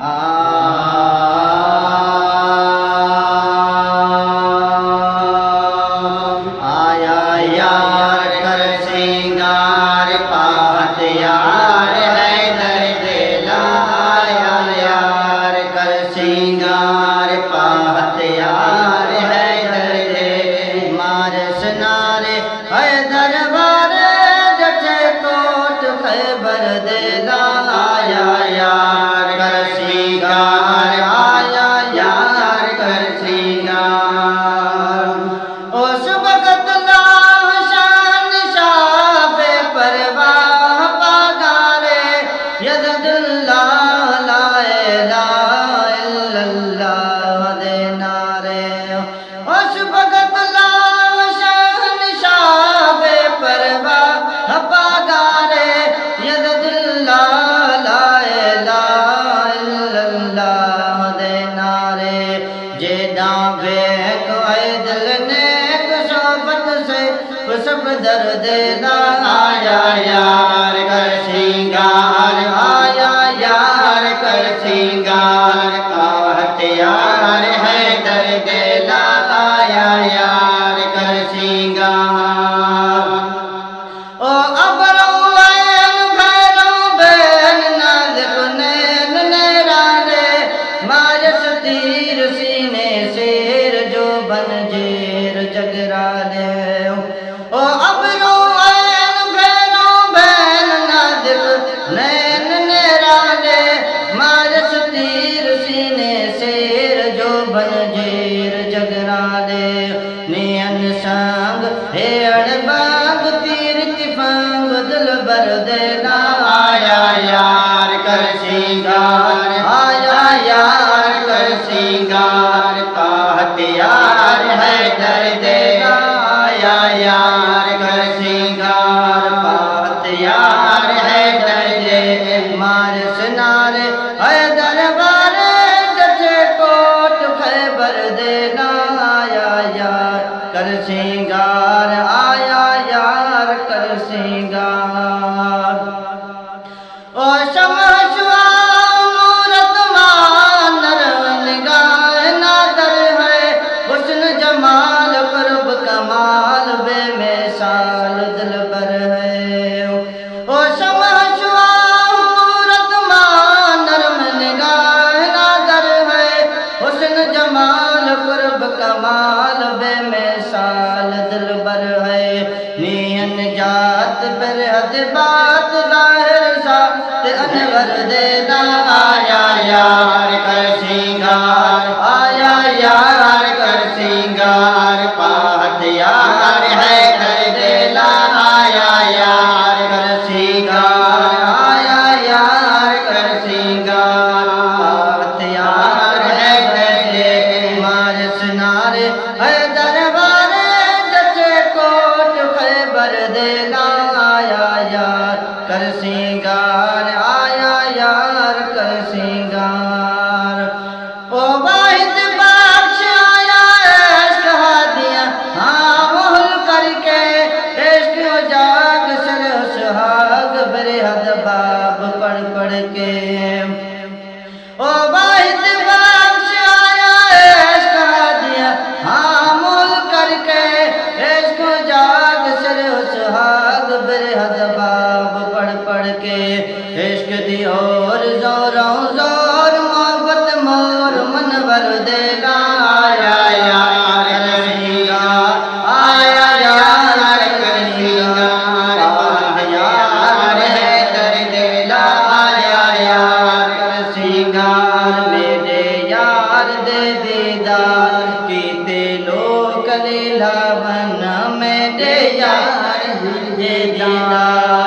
आया यार कर सिंगार पात यार है दर्द ला। आया यार कर सिंगार पात यार है दर्द मार सुनारे है दरबार जठे कोट खैबर देला। आया यार कर सिंगार आया यार कर सिंगार उस वक्त शान शाबे परवाह पागारे यदुल्ला ला इलाहा इल्लल्लाह दे नारे। उस वक्त शान शाबे परवाह पागारे यदुल्ला ला इलाहा इल्लल्लाह दे नारे। जे दावे को दिल ने सोबत से सब दर्द ला। आया यार कर सिंगार आया यार कर सिंगार पात यार है दर्द ला। आया यार कर सिंगार ओ अबरो भैरो बैन नाज़िक नैन नैराने मारस तीर सीने शेर जो बन जेर जगराने। ओ अबरो भैरो बैन नाज़िक नैन नैराने मारस तीर सीने शेर जो बन जेर जगराने। नियन संग हेड़ बाग तीर तिफंग दिल बर देना। आया यार कर सिंगार आया यार कर सिंगार पात यार है दर्द ला। आया यार कर सिंगार पात यार है दर्द मार सुनारे है दरबार जठे कोट खैबर देना। आया यार कर सिंगार आया यार कर सिंगार ओ शमशुआ मूरत मानर निगाह नादर है हुस्न जमाल कुर्ब कमाल बेमिसाल दिलबर है। ओ शमशुआ मूरत मानर निगाह नादर है हुस्न जमाल कुर्ब कमाल बेमिसाल दिलबर है। नियन जात बरहद बात ज़ाहिर सात अनवर देना। आया यार कर सिंगार आया यार कर सिंगार पात यार है दर्द ला। आया यार कर सिंगार आया यार कर सिंगार पात यार है दर्द मार सुनारे है दरबार जठे कोट खैबर देना। आया यार कर सिंगार आया यार कर सिंगार ओ वाहिद बख्श आया इश्क हादिया हाँ मोहल करके इश्क जाग सर सुहाग बेहद बाब पढ़ पढ़ के। ओ वाहिद बख्श आया इश्क हादिया हाँ मोहल करके इश्क जाग सर सुहाग बेहद बाब पढ़ पढ़ के। इश्क दी और जोरों जोर मोहब्बत मोर मनवर देला। आया यार कर सिंगार आया यार कर सिंगार पात यार है दर्द ला। आया यार कर सिंगार मेरे यार दे दीदार कीते लोक लीला बन मेरे यार दे दीदार।